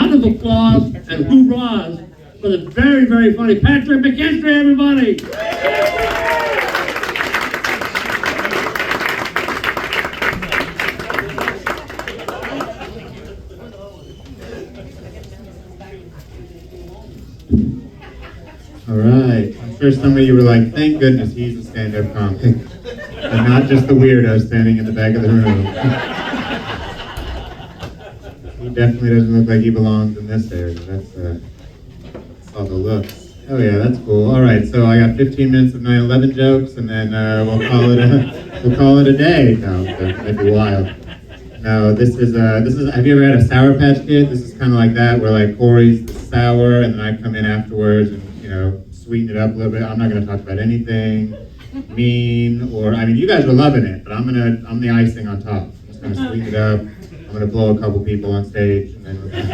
round of applause and hoorahs for the very, very funny Patrick McKinstry, everybody! All right. I'm sure some of you were like, thank goodness he's a stand-up comic, and not just the weirdo standing in the back of the room. He definitely doesn't look like he belongs in this area. That's all the looks. Oh yeah, that's cool. All right, so I got 15 minutes of 9/11 jokes, and then we'll call it a day. No, that might be wild. No, this is. Have you ever had a Sour Patch Kid? This is kind of like that, where like Corey's the sour, and then I come in afterwards and sweeten it up a little bit. I'm not going to talk about anything mean you guys are loving it, but I'm the icing on top. I'm just going to sweeten it up. I'm going to blow a couple people on stage, and then we're going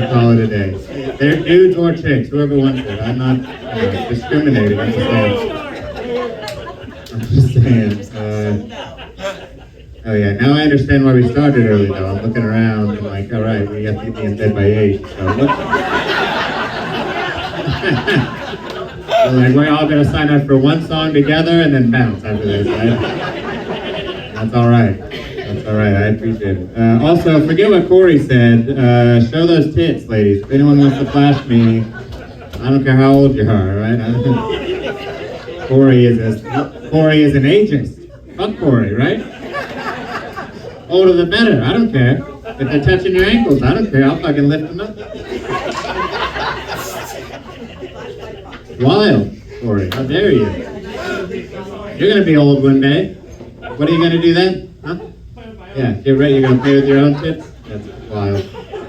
to call it a day. They're dudes or chicks, whoever wants it. I'm not discriminating. I'm just saying. Oh yeah, now I understand why we started early though. I'm looking around and like, all right, we have to be in bed by 8. So we're all gonna sign up for one song together and then bounce after this, right? That's all right. That's all right. I appreciate it. Also, forget what Corey said. Show those tits, ladies. If anyone wants to flash me, I don't care how old you are, right? Corey is an ageist. Fuck Corey, right? Older the better. I don't care. If they're touching your ankles, I don't care. I'll fucking lift them up. Wild, Corey. How dare you? You're gonna be old one day. What are you gonna do then? Huh? Yeah, get ready. You're gonna play with your own tits? That's wild.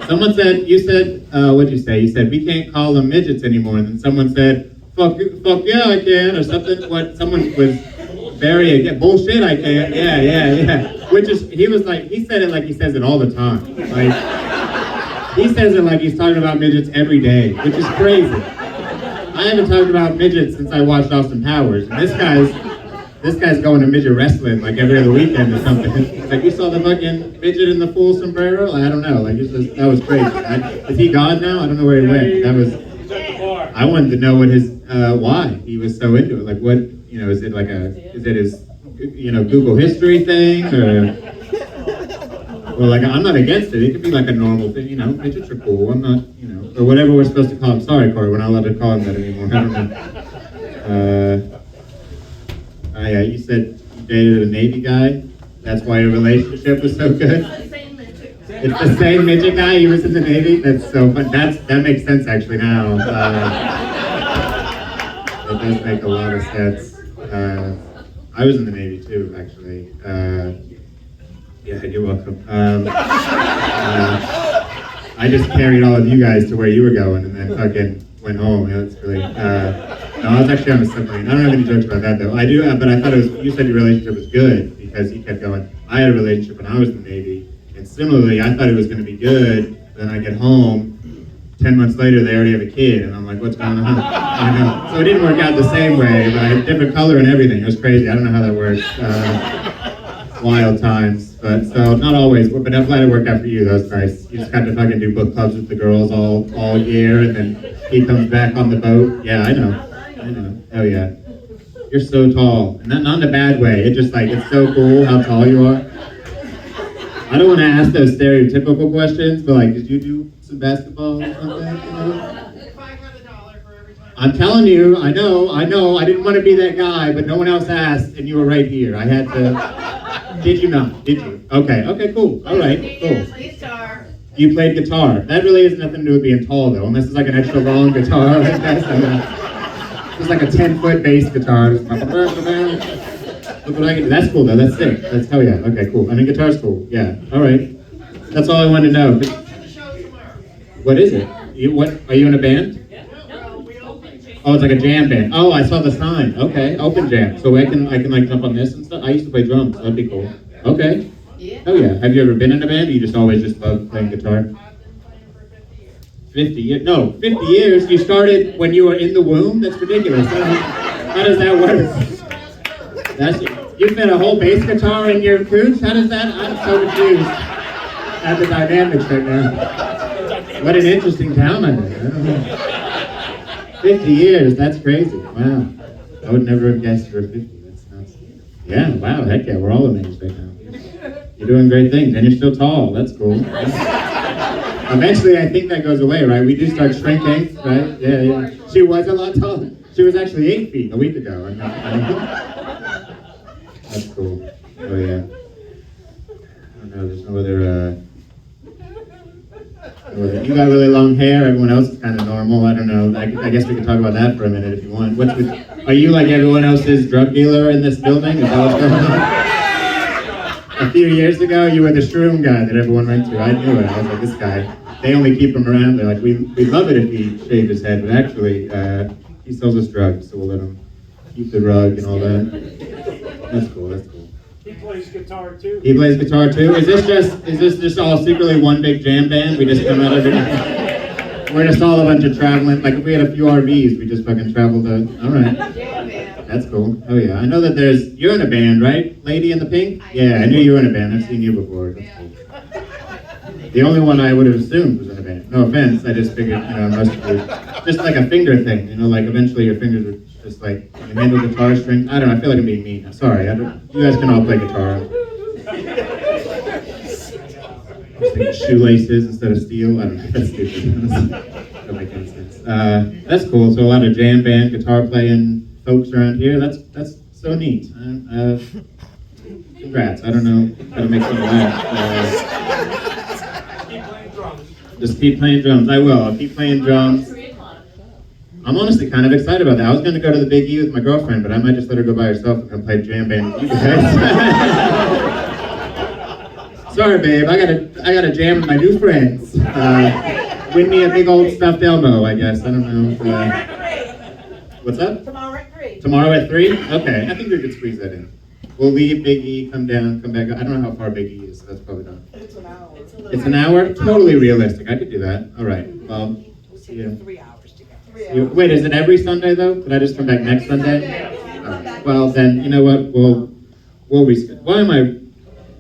Someone said, what'd you say? You said, we can't call them midgets anymore. And then someone said, fuck yeah, I can, or something. Someone was bullshit, I can. Yeah. Which is, he said it like he says it all the time. Like, he says it like he's talking about midgets every day, which is crazy. I haven't talked about midgets since I watched Austin Powers. And this guy's going to midget wrestling like every other weekend or something. It's like, you saw the fucking midget in the full sombrero? I don't know. Like, that was crazy. Is he gone now? I don't know where he went. I wanted to know what his why he was so into it. Like, what is it his Google history thing or like, I'm not against it. It could be like a normal thing. Midgets are cool. I'm not or whatever we're supposed to call him. Sorry, Corey, we're not allowed to call him that anymore. I don't know. Yeah, you said you dated a Navy guy. That's why your relationship was so good. It's the same midget guy. He was in the Navy. That's so fun. That makes sense actually now. It does make a lot of sense. I was in the Navy too, actually. Yeah, you're welcome. I just carried all of you guys to where you were going, and then fucking went home. It's really. No, I was actually on a submarine. I don't have any jokes about that though. I do, but I thought you said your relationship was good because he kept going. I had a relationship when I was in the Navy, and similarly, I thought it was going to be good. Then I get home, 10 months later, they already have a kid, and I'm like, what's going on? I know. So it didn't work out the same way, but I had different color and everything. It was crazy. I don't know how that works. Wild times, but so not always. But I'm glad it worked out for you. That was nice. You just got to fucking do book clubs with the girls all year, and then he comes back on the boat. Yeah, I know. Oh yeah. You're so tall, and not in a bad way. It's just like it's so cool how tall you are. I don't want to ask those stereotypical questions, but like, did you do some basketball or something? $500 for every time. I'm telling you, I know. I didn't want to be that guy, but no one else asked, and you were right here. I had to. Did you not? Did you? Okay, cool. All right, cool. Guitar. You played guitar. That really has nothing to do with being tall, though, unless it's like an extra long guitar. It's like a 10-foot bass guitar. Look what I can do. That's cool, though. That's sick. That's hell yeah. Okay, cool. Guitar's cool. Yeah. All right. That's all I wanted to know. What is it? What? Are you in a band? Oh, it's like a jam band. Oh, I saw the sign. Okay, open jam. So I can like jump on this and stuff. I used to play drums. So that'd be cool. Okay. Oh yeah. Have you ever been in a band? Or you just always love playing guitar? I've been playing for 50 years. 50 years? No, 50 years. You started when you were in the womb. That's ridiculous. How does that work? You fit a whole bass guitar in your cooch? How does that? I'm so confused at the dynamics right now. What an interesting town I'm in. I don't know. 50 years, that's crazy. Wow. I would never have guessed you were 50. That's nuts. Yeah, wow, heck yeah, we're all amazed right now. You're doing great things, and you're still tall. That's cool. Eventually, I think that goes away, right? We do start shrinking, right? Yeah, yeah. She was a lot taller. She was actually 8 feet a week ago. That's cool. Oh, yeah. I don't know, there's no other, you got really long hair, everyone else is kind of normal. I don't know. I guess we can talk about that for a minute if you want. Are you like everyone else's drug dealer in this building? Is that what's going on? A few years ago, you were the shroom guy that everyone went to. I knew it. I was like, this guy. They only keep him around. They're like, we'd love it if he shaved his head, but actually, he sells us drugs, so we'll let him keep the rug and all that. That's cool. That's cool. He plays guitar too. He plays guitar too? Is this just all secretly one big jam band? We just come out of it. We're just all a bunch of traveling. Like if we had a few RVs, we just fucking traveled to. All right. That's cool. Oh yeah. I know that you're in a band, right? Lady in the Pink? Yeah, I knew you were in a band. I've seen you before. That's cool. The only one I would have assumed was in a band. No offense. I just figured, it must be just like a finger thing. Like eventually your fingers are just like you handle guitar strings. I don't know. I feel like I'm being mean. Sorry. You guys can all play guitar. I was thinking shoelaces instead of steel. I don't know. That's stupid. That doesn't make any sense. That's cool. So a lot of jam band, guitar playing folks around here. That's so neat. Congrats. I don't know how to make some of that. Just keep playing drums. I will. I'll keep playing drums. I'm honestly kind of excited about that. I was going to go to the Big E with my girlfriend, but I might just let her go by herself and come play jam band with you guys. Sorry, babe. I gotta jam with my new friends. Win me a big old stuffed Elmo, I guess. I don't know. What's up? Tomorrow at 3. Tomorrow at 3? Okay. I think we could squeeze that in. We'll leave Big E, come down, come back. I don't know how far Big E is, so that's probably not. It's an hour. It's an hour? Totally realistic. I could do that. All right. Well, see you. 3 hours to get. Wait, is it every Sunday though? Could I just come back next Sunday? All right. Well, then you know what? We'll reschedule. Why am I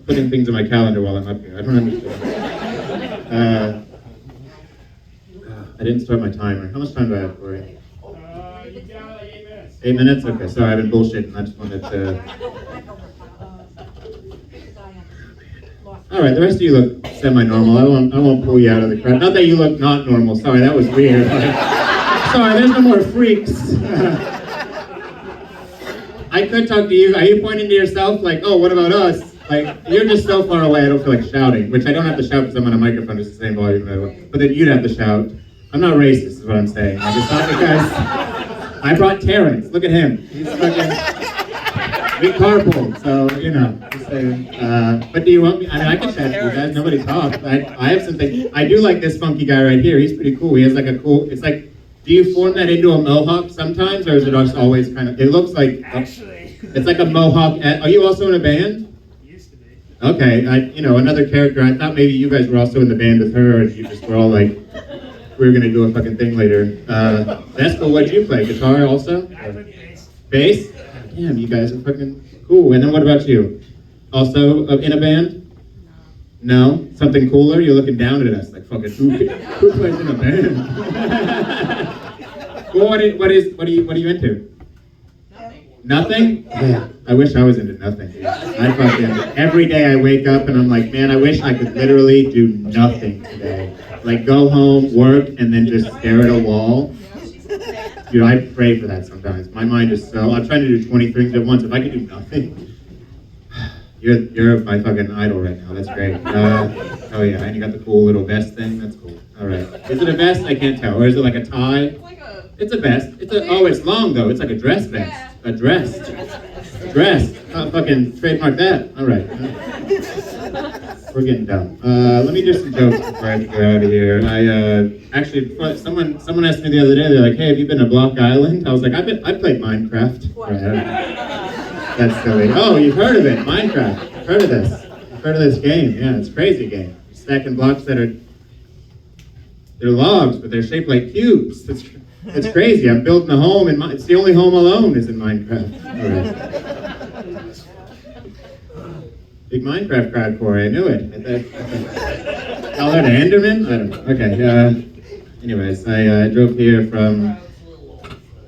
putting things in my calendar while I'm up here? I don't understand. I didn't start my timer. How much time do I have, Corey? You got like 8 minutes. 8 minutes? Okay. Sorry, I've been bullshitting. I just wanted to. All right, the rest of you look semi-normal. I won't pull you out of the crowd. Not that you look not normal. Sorry, that was weird. Sorry, there's no more freaks. I could talk to you. Are you pointing to yourself like, oh, what about us? Like, you're just so far away, I don't feel like shouting. Which I don't have to shout because I'm on a microphone. It's the same volume. But then you'd have to shout. I'm not racist, is what I'm saying. Like, it's not because I brought Terrence. Look at him. He's fucking. We carpooled, so just saying. But do you want me? I mean, I can chat to you guys. Nobody talks. I have something. I do like this funky guy right here. He's pretty cool. He has like a cool. It's like, do you form that into a mohawk sometimes, or is it just always kind of? It looks like. Actually. It's like a mohawk. Are you also in a band? Used to be. Okay, another character. I thought maybe you guys were also in the band with her, and you just were all like, we were gonna do a fucking thing later. That's cool. What'd you play? Guitar also? I played bass. Bass? Damn, you guys are fucking cool. And then what about you? Also in a band? No? Something cooler? You're looking down at us like fucking who plays in a band? Well, what are you into? Nothing? Yeah. I wish I was into nothing. I fucking every day I wake up and I'm like, man, I wish I could literally do nothing today. Like go home, work, and then just stare at a wall. Dude, I pray for that sometimes. My mind is so. I'm trying to do 20 things at once. If I could do nothing, you're my fucking idol right now. That's great. Oh yeah, and you got the cool little vest thing. That's cool. All right. Is it a vest? I can't tell. Or is it like a tie? It's a vest. It's long though. It's like a dress vest. A dress. Dress. Oh, fucking trademark that. All right. We're getting dumb. Let me do some jokes before I get out of here. Actually, someone asked me the other day. They're like, "Hey, have you been to Block Island?" I was like, "I played Minecraft." Right. That's silly. Oh, you've heard of it? Minecraft. I've heard of this. I've heard of this game. Yeah, it's a crazy game. You're stacking blocks they're logs, but they're shaped like cubes. It's crazy. I'm building a home it's the only home alone is in Minecraft. All right. Big Minecraft crowd, Corey. I knew it. Call that Anderman? I don't know. Okay. Anyways, I drove here from.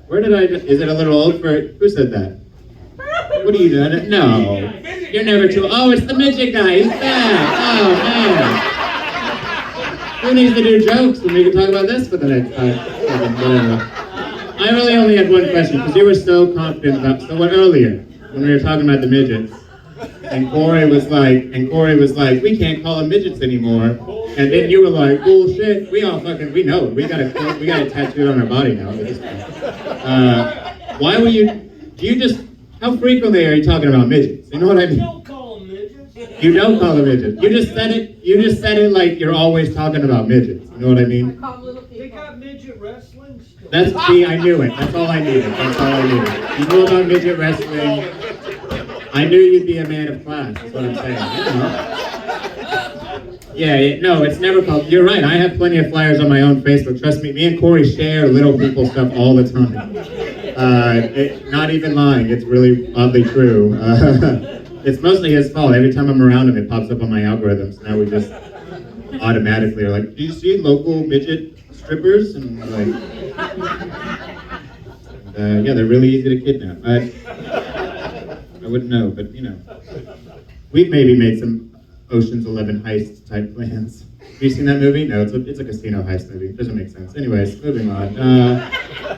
Where did I? Is it a little old for? Who said that? What are you doing? No, you're never too. Oh, it's the midget guy. He's back. Oh man. Who needs to do jokes when we can talk about this for the next time? Whatever. I really only had one question because you were so confident about. So what earlier when we were talking about the midgets? And Corey was like, we can't call them midgets anymore. And then you were like, bullshit. We all fucking, we know. We got it tattooed on our body now. Why were you? Do you just? How frequently are you talking about midgets? You know what I mean? Don't call them midgets. You don't call them midgets. You just said it. You just said it like you're always talking about midgets. You know what I mean? They got midget wrestling still. That's see, I knew it. That's all I needed. That's all I needed. You knew about midget wrestling. I knew you'd be a man of class. That's what I'm saying. No, it's never called. You're right. I have plenty of flyers on my own Facebook. Trust me. Me and Corey share little people stuff all the time. Not even lying. It's really oddly true. It's mostly his fault. Every time I'm around him, it pops up on my algorithms. Now we just automatically are like, do you see local midget strippers? And like, yeah, they're really easy to kidnap. I wouldn't know, but you know, we've maybe made some Ocean's 11 heist type plans. Have you seen that movie? No, it's a casino heist movie. It doesn't make sense. Anyways, moving on.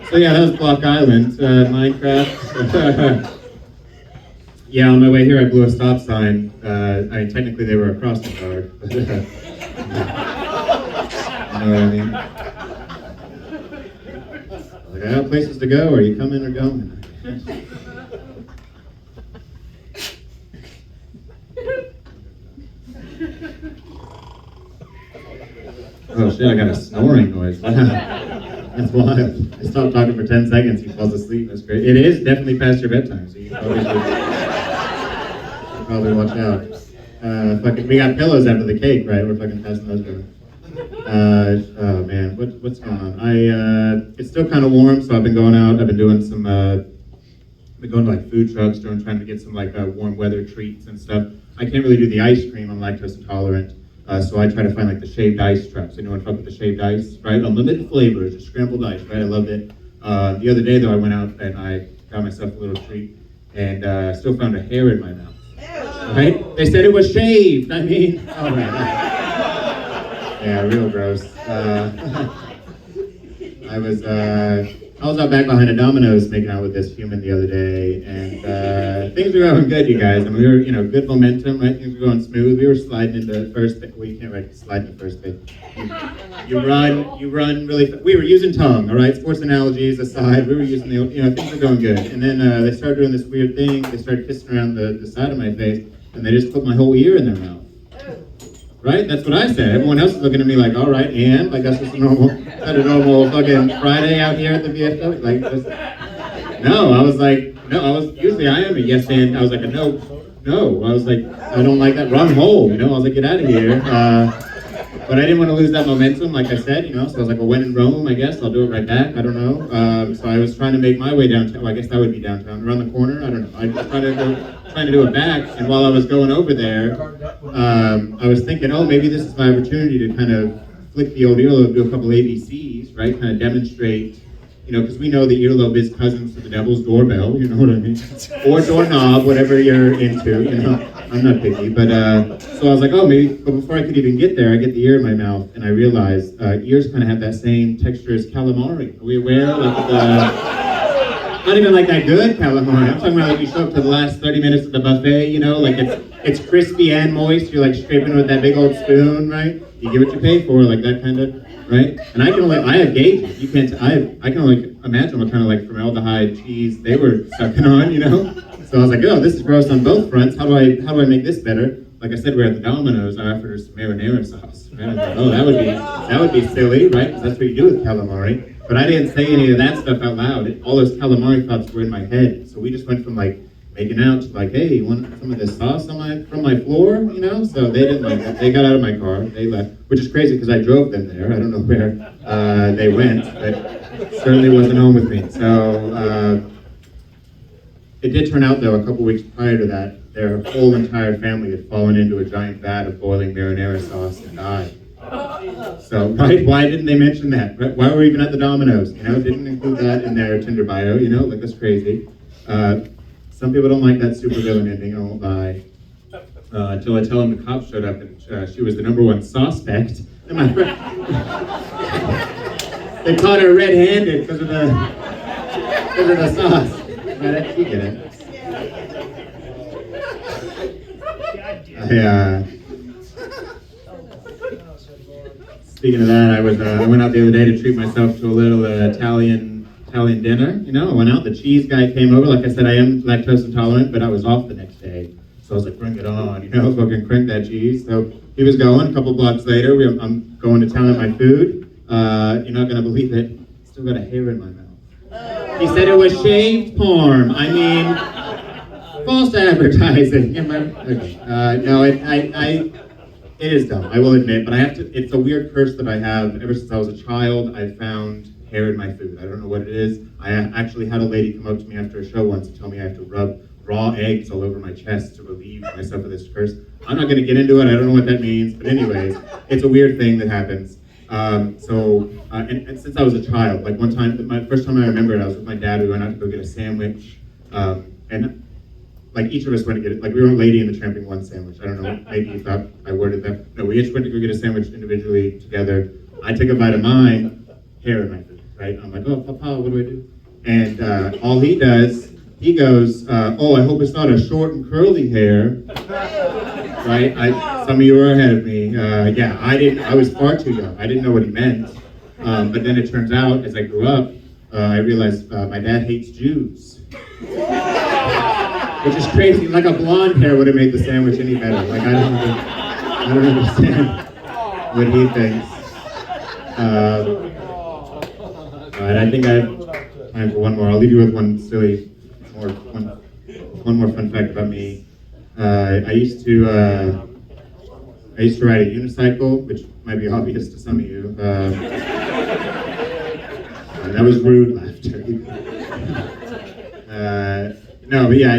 So yeah, that was Block Island, Minecraft. Yeah, on my way here, I blew a stop sign. I mean, technically they were a crossing guard. But, you know what I mean? Like, I have places to go. Are you coming or going? Oh shit, I got a snoring noise. That's wild. I stopped talking for 10 seconds, he falls asleep. That's great. It is definitely past your bedtime, so you probably should watch out. We got pillows after the cake, right? We're fucking passing those around. Oh man, what's going on? It's still kind of warm, so I've been going out. I've been doing some, been going to like food trucks, trying to get some like warm weather treats and stuff. I can't really do the ice cream, I'm lactose intolerant. So I try to find like the shaved ice trucks. Anyone fuck with the shaved ice, right? Unlimited flavors, just scrambled ice, right? I loved it. The other day though, I went out and I got myself a little treat and still found a hair in my mouth. Right? They said it was shaved. I mean, oh man. Yeah, real gross. I was out back behind a Domino's making out with this human the other day, and things were going good, you guys. I mean, we were, good momentum, right? Things were going smooth. We were sliding into first base. Well, you can't slide into first base. You run really. We were using tongue, all right. Sports analogies aside, we were using things were going good. And then they started doing this weird thing. They started kissing around the side of my face, and they just put my whole ear in their mouth. Right? That's what I said. Everyone else is looking at me like, all right, and like that's just a normal fucking Friday out here at the VFW. Like, no, I was like, no, usually I am a yes and. I was like, no. I was like, I don't like that. Run home, I was like, get out of here. But I didn't want to lose that momentum, like I said, so I was like, well, when in Rome, I guess I'll do it right back. I don't know. So I was trying to make my way downtown. Well, I guess that would be downtown, around the corner. I don't know. I was trying to do it back, and while I was going over there, I was thinking, oh, maybe this is my opportunity to kind of flick the old earlobe, do a couple ABCs, right? Kind of demonstrate, because we know the earlobe is cousins to the devil's doorbell, you know what I mean? Or doorknob, whatever you're into, I'm not picky, but so I was like, oh, maybe, but before I could even get there, I get the ear in my mouth, and I realized ears kind of have that same texture as calamari. Are we aware? Not even like that good calamari. I'm talking about like you show up to the last 30 minutes of the buffet, like it's crispy and moist. You're like scraping with that big old spoon, right? You get what you pay for, like that kind of, right? And I have gauges. I can only imagine what kind of like formaldehyde cheese they were sucking on, So I was like, oh, this is gross on both fronts. How do I make this better? Like I said, we're at the Domino's. I offered her some marinara sauce. Right? I was like, oh, that would be silly, right? Because that's what you do with calamari. But I didn't say any of that stuff out loud. All those calamari thoughts were in my head. So we just went from like making out to like, hey, you want some of this sauce from my floor? So they didn't like that. They got out of my car. They left, which is crazy because I drove them there. I don't know where they went, but certainly wasn't home with me. So it did turn out though, a couple weeks prior to that, their whole entire family had fallen into a giant vat of boiling marinara sauce and died. So, right, why didn't they mention that? Right? Why were we even at the Domino's? You know, didn't include that in their Tinder bio, you know, like that's crazy. Some people don't like that supervillain ending, I won't lie. Until I tell them the cops showed up and she was the #1 suspect. And my friend, they caught her red-handed because of the sauce. Right, you get it. Speaking of that, I went out the other day to treat myself to a little Italian dinner. You know, I went out. The cheese guy came over. Like I said, I am lactose intolerant, but I was off the next day, so I was like, "Bring it on!" You know, fucking crank that cheese. So he was going. A couple blocks later, I'm going to town on my food. You're not gonna believe it. Still got a hair in my mouth. He said it was shaved parm. I mean, false advertising. No, it is dumb, I will admit, but it's a weird curse that I have. Ever since I was a child, I found hair in my food. I don't know what it is. I actually had a lady come up to me after a show once and tell me I have to rub raw eggs all over my chest to relieve myself of this curse. I'm not gonna get into it, I don't know what that means, but anyways, it's a weird thing that happens. And since I was a child, like one time, my first time I remember it, I was with my dad, we went out to go get a sandwich, and like each of us went to get it, like we were Lady and the Tramping one sandwich. I don't know, maybe you thought I worded that. No, we each went to go get a sandwich individually together. I take a bite of mine, hair in my food, right? I'm like, oh, Papa, what do I do? And all he does, he goes, oh, I hope it's not a short and curly hair, right? Some of you are ahead of me. Yeah, I was far too young. I didn't know what he meant. But then it turns out, as I grew up, I realized my dad hates Jews. Which is crazy. Like a blonde hair would have made the sandwich any better. Like I don't understand what he thinks. All right, I think I have time for one more. I'll leave you with one more fun fact about me. I used to ride a unicycle, which might be obvious to some of you. That was rude laughter. No, but yeah,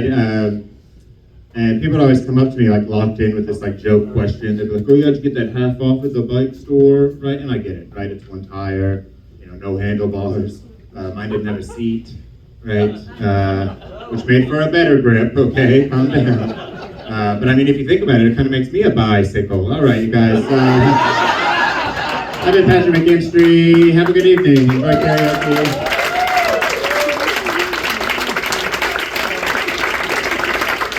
and people would always come up to me like locked in with this like joke question. They'd be like, "Oh, you had to get that half off at the bike store, right?" And I get it, right? It's one tire, you know, no handlebars. Mine didn't have a seat, right? Which made for a better grip. Okay, calm down. But I mean, if you think about it, it kind of makes me a bicycle. All right, you guys. I've been Patrick McKinstry. Have a good evening. Enjoy karaoke.